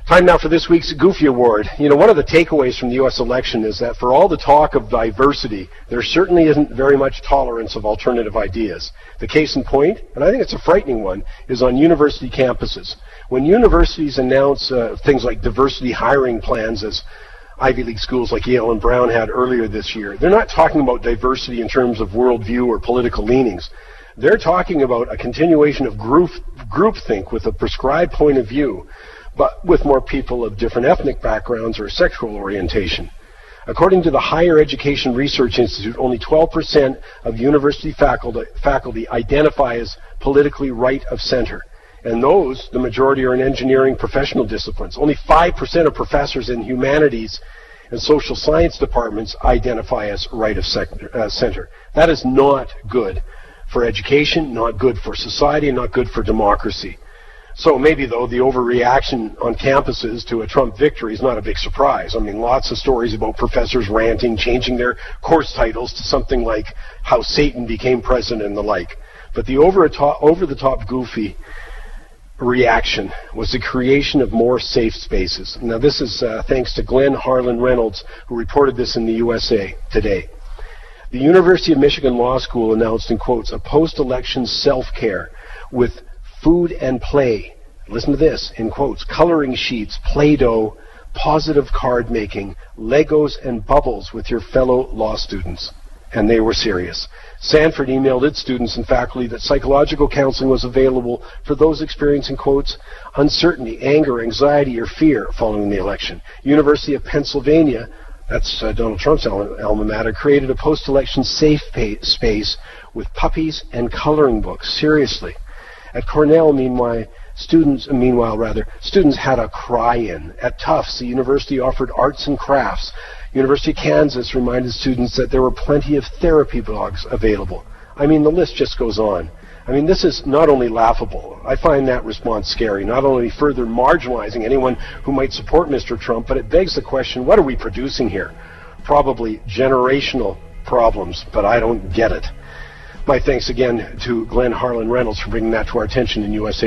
Time now for this week's Goofy Award. You know, one of the takeaways from the U.S. election is that for all the talk of diversity, there certainly isn't very much tolerance of alternative ideas. The case in point, and I think it's a frightening one, is on university campuses. When universities announce things like diversity hiring plans, as Ivy League schools like Yale and Brown had earlier this year, they're not talking about diversity in terms of worldview or political leanings. They're talking about a continuation of groupthink with a prescribed point of view, but with more people of different ethnic backgrounds or sexual orientation. According to the Higher Education Research Institute, only 12% of university faculty identify as politically right of center. And those, the majority, are in engineering professional disciplines. Only 5% of professors in humanities and social science departments identify as right of center. That is not good for education, not good for society, and not good for democracy. So maybe, though, the overreaction on campuses to a Trump victory is not a big surprise. I mean, lots of stories about professors ranting, changing their course titles to something like How Satan Became President and the like. But the over-the-top goofy reaction was the creation of more safe spaces. Now, this is thanks to Glenn Harlan Reynolds, who reported this in the USA Today. The University of Michigan Law School announced, in quotes, a post-election self-care with food and play, listen to this, in quotes, coloring sheets, play-doh, positive card making, Legos and bubbles with your fellow law students. And they were serious. Sanford emailed its students and faculty that psychological counseling was available for those experiencing, quotes, uncertainty, anger, anxiety, or fear following the election. University of Pennsylvania, that's Donald Trump's alma mater, created a post-election safe space with puppies and coloring books. Seriously. At Cornell, students had a cry-in. At Tufts, the university offered arts and crafts. University of Kansas reminded students that there were plenty of therapy blogs available. I mean, the list just goes on. I mean, this is not only laughable. I find that response scary, not only further marginalizing anyone who might support Mr. Trump, but it begs the question, what are we producing here? Probably generational problems, but I don't get it. My thanks again to Glenn Harlan Reynolds for bringing that to our attention in USA.